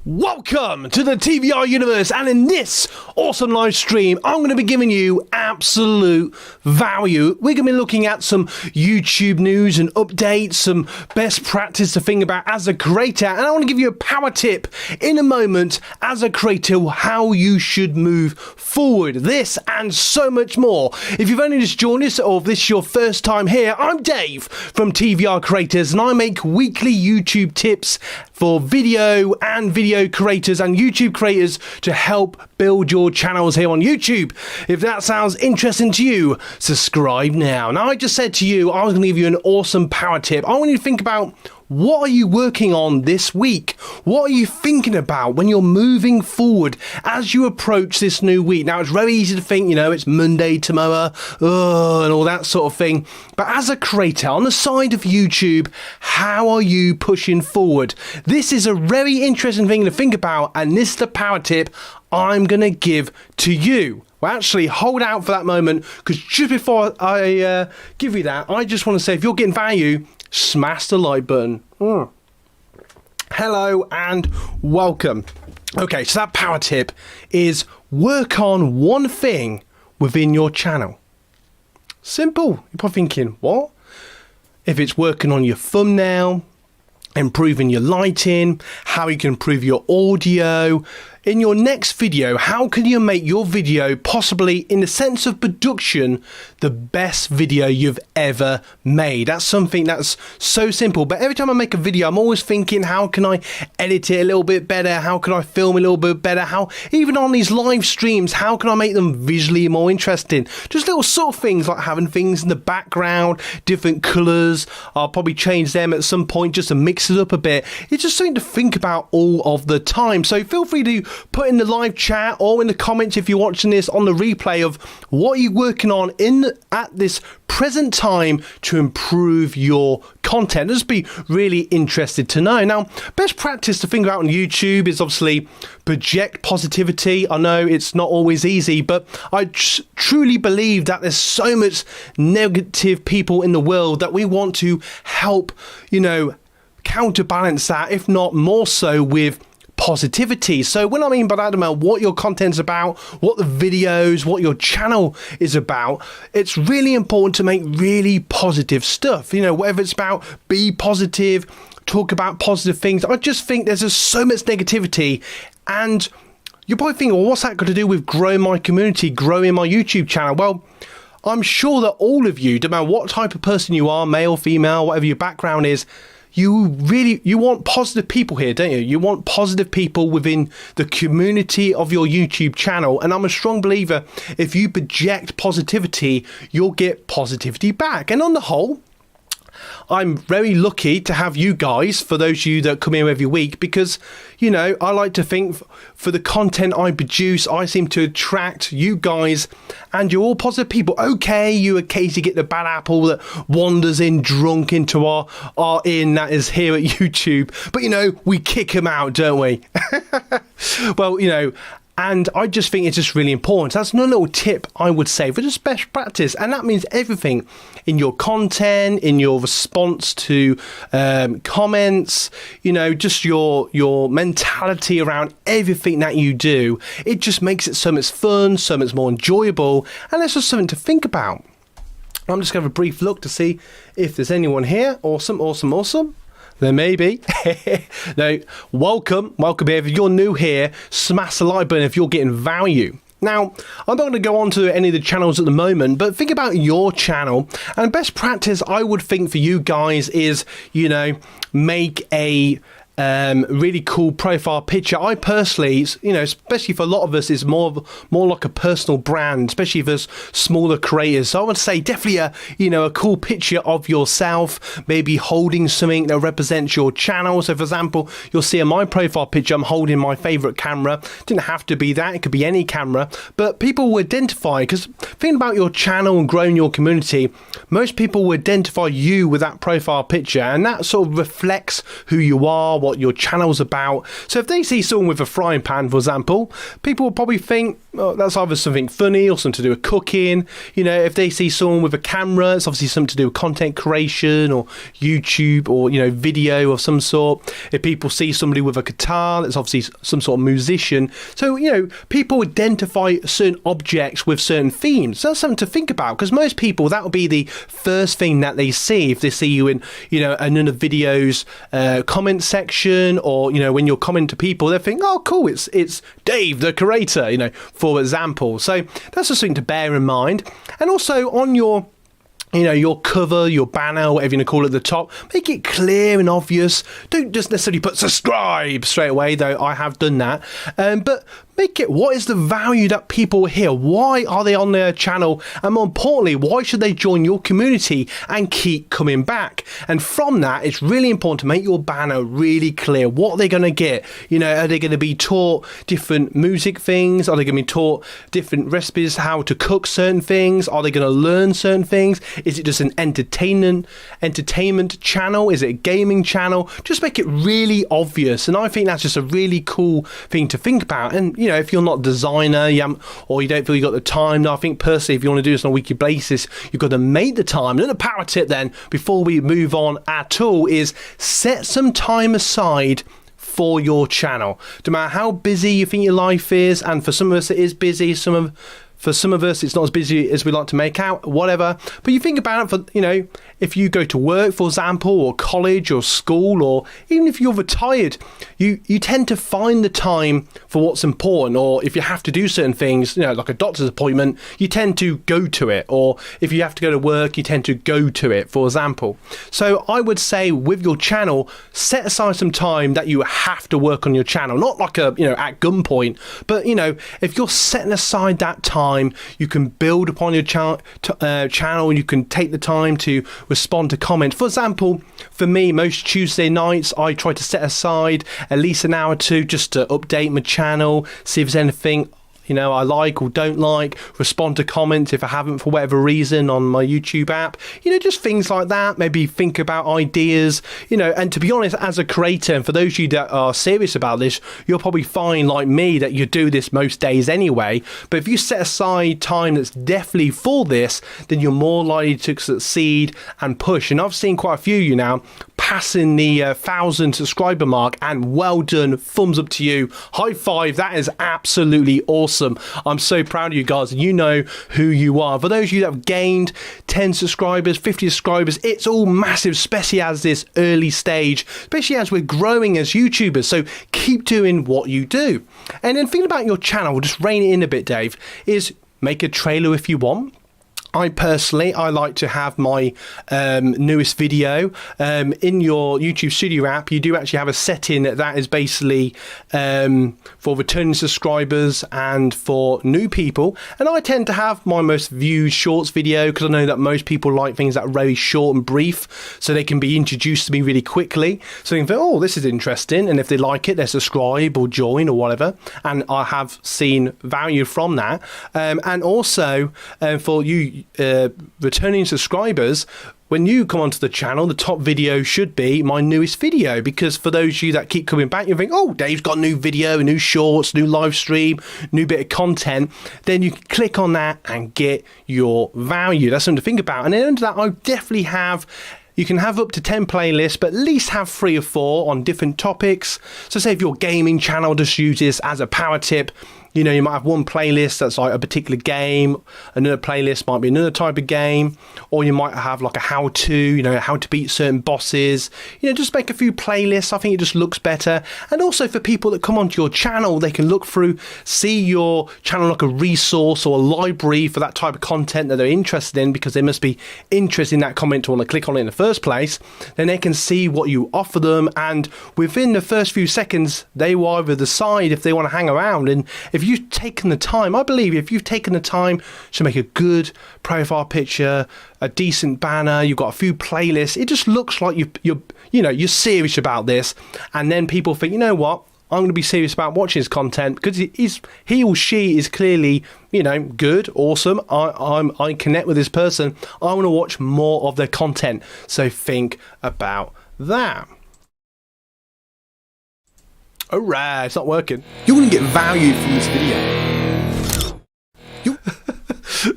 Welcome to the TVR universe, and in this awesome live stream I'm going to be giving you absolute value. We're going to be looking at some YouTube news and updates, some best practice to think about as a creator, and I want to give you a power tip in a moment as a creator how you should move forward. This and so much more. If you've only just joined us or if this is your first time here, I'm Dave from TVR Creators, and I make weekly YouTube tips for video creators and YouTube creators to help build your channels here on YouTube. If that sounds interesting to you, subscribe now. Now, I just said to you I was going to give you an awesome power tip. I want you to think about, what are you working on this week? What are you thinking about when you're moving forward as you approach this new week? Now, it's very easy to think, it's Monday tomorrow, and all that sort of thing. But as a creator on the side of YouTube, how are you pushing forward? This is a very interesting thing to think about, and this is the power tip I'm going to give to you. Well, actually, hold out for that moment, because just before I give you that, I just want to say, if you're getting value, smash the like button. Hello and welcome. Okay, so that power tip is work on one thing within your channel. Simple. You're probably thinking, what? If it's working on your thumbnail, improving your lighting, how you can improve your audio. In your next video, how can you make your video, possibly in the sense of production, the best video you've ever made? That's something that's so simple. But every time I make a video, I'm always thinking, how can I edit it a little bit better? How can I film a little bit better? How, even on these live streams, how can I make them visually more interesting? Just little sort of things like having things in the background, different colors. I'll probably change them at some point just to mix it up a bit. It's just something to think about all of the time. So feel free to put in the live chat or in the comments if you're watching this on the replay of what you're working on at this present time to improve your content. I'd just be really interested to know. Now, best practice to think about on YouTube is obviously project positivity. I know it's not always easy, but I truly believe that there's so much negative people in the world that we want to help, counterbalance that, if not more so, with positivity. So when I mean by that, no matter what your content's about, what the videos, what your channel is about, it's really important to make really positive stuff. Whether it's about be positive, talk about positive things. I just think there's just so much negativity, and you're probably thinking, well, what's that got to do with growing my community, growing my YouTube channel? Well, I'm sure that all of you, no matter what type of person you are, male, female, whatever your background is, you want positive people here, don't you? You want positive people within the community of your YouTube channel. And I'm a strong believer, if you project positivity, you'll get positivity back. And on the whole, I'm very lucky to have you guys, for those of you that come here every week, because, I like to think for the content I produce, I seem to attract you guys, and you're all positive people. Okay, you occasionally get the bad apple that wanders in drunk into our inn that is here at YouTube, but, we kick them out, don't we? Well, and I just think it's just really important. That's another little tip I would say for just best practice. And that means everything in your content, in your response to comments, just your mentality around everything that you do. It just makes it so much fun, so much more enjoyable. And it's just something to think about. I'm just going to have a brief look to see if there's anyone here. Awesome, awesome, awesome. There may be. No, welcome here. If you're new here, smash the like button if you're getting value. Now, I'm not going to go on to any of the channels at the moment, but think about your channel. And best practice I would think for you guys is, make a really cool profile picture. I personally, especially for a lot of us, is more like a personal brand, especially for us smaller creators. So I would say definitely a cool picture of yourself, maybe holding something that represents your channel. So for example, you'll see in my profile picture, I'm holding my favorite camera. It didn't have to be that, it could be any camera, but people will identify, because thinking about your channel and growing your community, most people will identify you with that profile picture, and that sort of reflects who you are, what your channel's about. So if they see someone with a frying pan, for example, people will probably think, oh, that's either something funny or something to do with cooking. You know, if they see someone with a camera, it's obviously something to do with content creation or YouTube or, you know, video of some sort. If people see somebody with a guitar, it's obviously some sort of musician. So, you know, people identify certain objects with certain themes. So that's something to think about, because most people, that will be the first thing that they see if they see you in, you know, another video's comment section, or, you know, when you're commenting to people, they think, oh, cool, it's Dave, the creator, you know, for example. So that's just something to bear in mind. And also on your, you know, your cover, your banner, whatever you want to call it at the top, make it clear and obvious. Don't just necessarily put subscribe straight away, though I have done that. But make it, what is the value that people hear? Why are they on their channel? And more importantly, why should they join your community and keep coming back? And from that, it's really important to make your banner really clear. What are they going to get? You know, are they going to be taught different music things? Are they going to be taught different recipes, how to cook certain things? Are they going to learn certain things? Is it just an entertainment channel? Is it a gaming channel? Just make it really obvious. And I think that's just a really cool thing to think about. And, you know, if you're not a designer, or you don't feel you've got the time, I think personally, if you want to do this on a weekly basis, you've got to make the time. And the power tip then, before we move on at all, is set some time aside for your channel. No matter how busy you think your life is, and for some of us it is busy, for some of us, it's not as busy as we like to make out, whatever. But you think about it, for, you know, if you go to work, for example, or college or school, or even if you're retired, you tend to find the time for what's important. Or if you have to do certain things, you know, like a doctor's appointment, you tend to go to it. Or if you have to go to work, you tend to go to it, for example. So I would say with your channel, set aside some time that you have to work on your channel. Not like a, you know, at gunpoint, but, you know, if you're setting aside that time, you can build upon your channel. You can take the time to respond to comments. For example, for me, most Tuesday nights, I try to set aside at least an hour or two just to update my channel, see if there's anything, you know, I like or don't like, respond to comments if I haven't for whatever reason on my YouTube app, you know, just things like that. Maybe think about ideas, you know. And to be honest, as a creator, and for those of you that are serious about this, you'll probably find, like me, that you do this most days anyway. But if you set aside time that's definitely for this, then you're more likely to succeed and push. And I've seen quite a few of you now passing the 1,000 subscriber mark, and well done, thumbs up to you, high five. That is absolutely awesome. I'm so proud of you guys, and you know who you are. For those of you that have gained 10 subscribers, 50 subscribers, it's all massive, especially as this early stage, especially as we're growing as YouTubers. So keep doing what you do. And then thinking about your channel, we'll just rein it in a bit, Dave, is make a trailer if you want. I like to have my newest video in your YouTube Studio app. You do actually have a setting that is basically for returning subscribers and for new people. And I tend to have my most viewed shorts video, because I know that most people like things that are very short and brief, so they can be introduced to me really quickly. So they can think, oh, this is interesting. And if they like it, they subscribe or join or whatever. And I have seen value from that. And also for you returning subscribers, when you come onto the channel, the top video should be my newest video, because for those of you that keep coming back, you think, oh, Dave's got a new video, new shorts, new live stream, new bit of content. Then you can click on that and get your value. That's something to think about. And then under that, I definitely have, you can have up to 10 playlists, but at least have 3 or 4 on different topics. So say if your gaming channel, just use this as a power tip. You know, you might have one playlist that's like a particular game, another playlist might be another type of game, or you might have like a how-to, you know, how to beat certain bosses. You know, just make a few playlists. I think it just looks better. And also for people that come onto your channel, they can look through, see your channel like a resource or a library for that type of content that they're interested in, because they must be interested in that comment to want to click on it in the first place. Then they can see what you offer them, and within the first few seconds, they will either decide if they want to hang around. And if you've taken the time, I believe if you've taken the time to make a good profile picture, a decent banner, you've got a few playlists, it just looks like you're serious about this. And then people think, you know what, I'm going to be serious about watching his content, because he or she is clearly, you know, good, awesome. I connect with this person. I want to watch more of their content. So think about that. Oh, right, it's not working. You're going to get value from this video.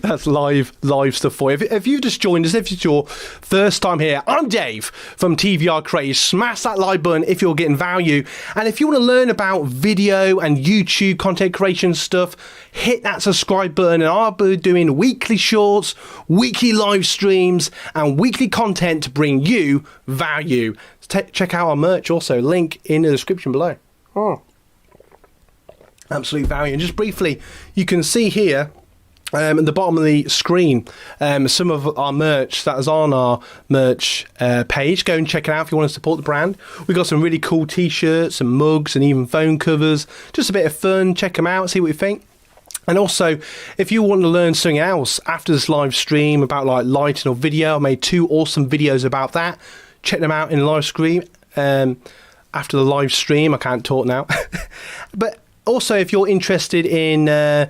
That's live stuff for you. If you've just joined us, if it's your first time here, I'm Dave from TVR Creators. Smash that like button if you're getting value. And if you want to learn about video and YouTube content creation stuff, hit that subscribe button. And I'll be doing weekly shorts, weekly live streams, and weekly content to bring you value. Check out our merch also, link in the description below. Absolute value. And just briefly, you can see here at the bottom of the screen some of our merch that is on our merch page. Go and check it out if you want to support the brand. We've got some really cool t-shirts and mugs and even phone covers. Just a bit of fun. Check them out, see what you think. And also, if you want to learn something else after this live stream about like lighting or video, I made 2 awesome videos about that. Check them out in the live stream. After the live stream, I can't talk now. But also, if you're interested in a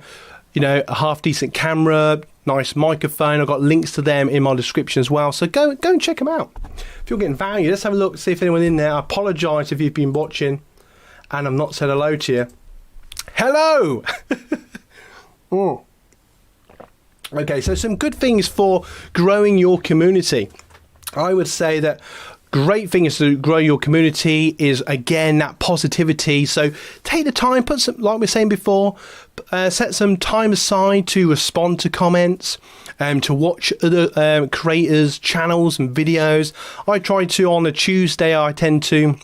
half decent camera, nice microphone, I've got links to them in my description as well. So go and check them out. If you're getting value, let's have a look, see if anyone's in there. I apologise if you've been watching and I've not said hello to you. Hello! Okay, so some good things for growing your community. I would say that great thing is to grow your community is, again, that positivity. So take the time, put some, like we were saying before, set some time aside to respond to comments, to watch other creators' channels and videos. I try to, on a Tuesday, I tend to,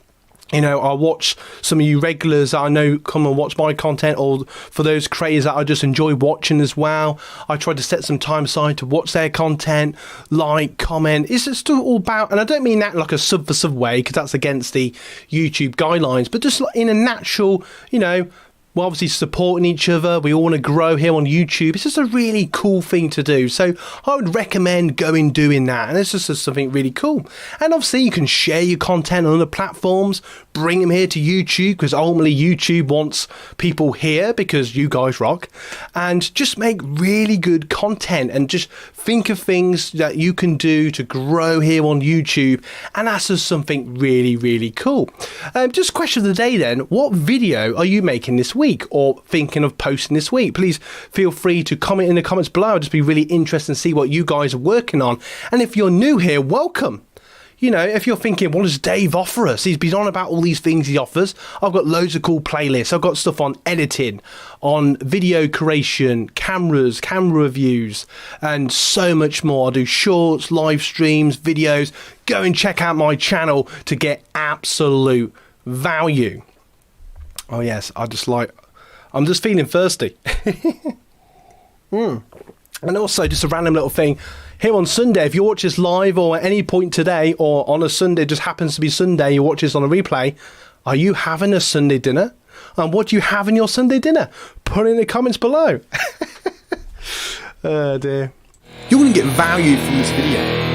I'll watch some of you regulars that I know come and watch my content, or for those creators that I just enjoy watching as well. I try to set some time aside to watch their content, like, comment. It's just all about, and I don't mean that like a sub for sub way, because that's against the YouTube guidelines, but just in a natural, we're obviously supporting each other. We all want to grow here on YouTube. It's just a really cool thing to do. So I would recommend doing that. And it's just something really cool. And obviously you can share your content on other platforms, bring them here to YouTube, because ultimately YouTube wants people here because you guys rock. And just make really good content and just think of things that you can do to grow here on YouTube. And that's just something really, really cool. Just question of the day then. What video are you making this week or thinking of posting this week? Please feel free to comment in the comments below. I'd just be really interested to see what you guys are working on. And if you're new here, welcome. If you're thinking, what does Dave offer us? He's been on about all these things he offers. I've got loads of cool playlists. I've got stuff on editing, on video creation, cameras, camera reviews, and so much more. I do shorts, live streams, videos. Go and check out my channel to get absolute value. Oh yes, I'm just feeling thirsty. And also, just a random little thing, here on Sunday, if you watch this live or at any point today, or on a Sunday, it just happens to be Sunday, you watch this on a replay, are you having a Sunday dinner? And what do you have in your Sunday dinner? Put it in the comments below. Oh dear. You're going to get value from this video.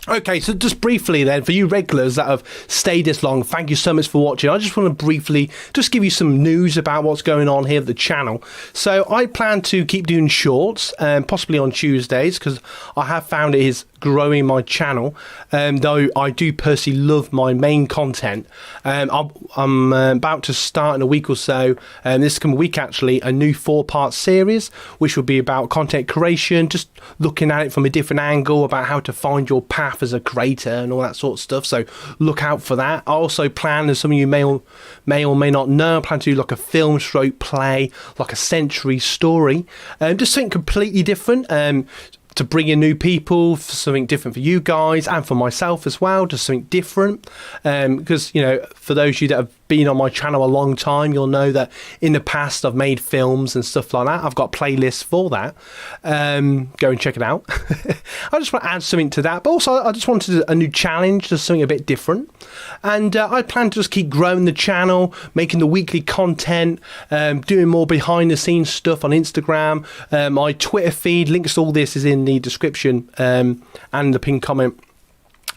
Okay, so just briefly then, for you regulars that have stayed this long, thank you so much for watching. I just want to briefly just give you some news about what's going on here at the channel. So I plan to keep doing shorts, possibly on Tuesdays, because I have found it is growing my channel, though I do personally love my main content. I'm about to start in a week or so, this coming week actually, a new 4-part series, which will be about content creation, just looking at it from a different angle, about how to find your path as a creator and all that sort of stuff. So look out for that. I also plan, as some of you may or may not know, I plan to do like a film stroke play, like a century story, just something completely different, to bring in new people, for something different for you guys and for myself as well, just something different, because for those of you that have been on my channel a long time, you'll know that in the past I've made films and stuff like that. I've got playlists for that. Go and check it out. I just want to add something to that, but also I just wanted a new challenge, just something a bit different. And I plan to just keep growing the channel, making the weekly content, doing more behind the scenes stuff on Instagram. My Twitter feed, links to all this is in the description and the pinned comment.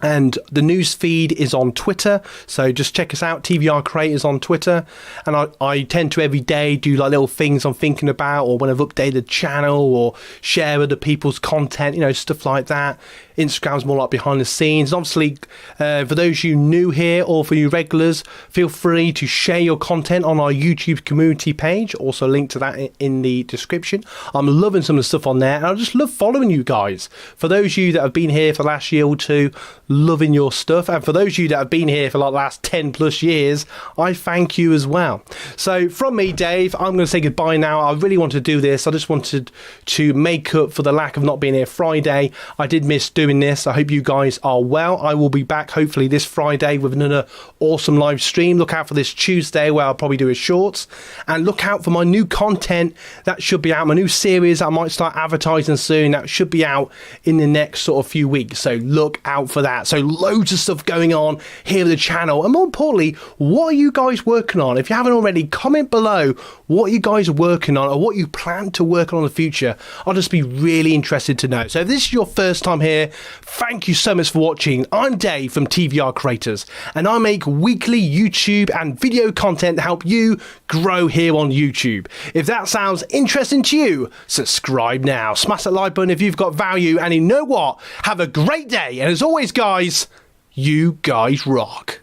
And the news feed is on Twitter, so just check us out, TVR Creators on Twitter. And I tend to every day do like little things I'm thinking about, or when I've updated the channel, or share other people's content, you know, stuff like that. Instagram's more like behind the scenes. And obviously, for those of you new here or for you regulars, feel free to share your content on our YouTube community page. Also link to that in the description. I'm loving some of the stuff on there, and I just love following you guys. For those of you that have been here for the last year or two, loving your stuff. And for those of you that have been here for like the last 10 plus years, I thank you as well. So from me, Dave, I'm going to say goodbye now. I really want to do this. I just wanted to make up for the lack of not being here Friday. I did miss doing this. I hope you guys are well. I will be back hopefully this Friday with another awesome live stream. Look out for this Tuesday where I'll probably do a shorts, and look out for my new content that should be out, my new series I might start advertising soon. That should be out in the next sort of few weeks, so look out for that. So loads of stuff going on here with the channel, and more importantly, what are you guys working on? If you haven't already, comment below what you guys are working on or what you plan to work on in the future. I'll just be really interested to know. So if this is your first time here, thank you so much for watching. I'm Dave from TVR Creators, and I make weekly YouTube and video content to help you grow here on YouTube. If that sounds interesting to you, subscribe now. Smash that like button if you've got value, and you know what? Have a great day, and as always guys, you guys rock.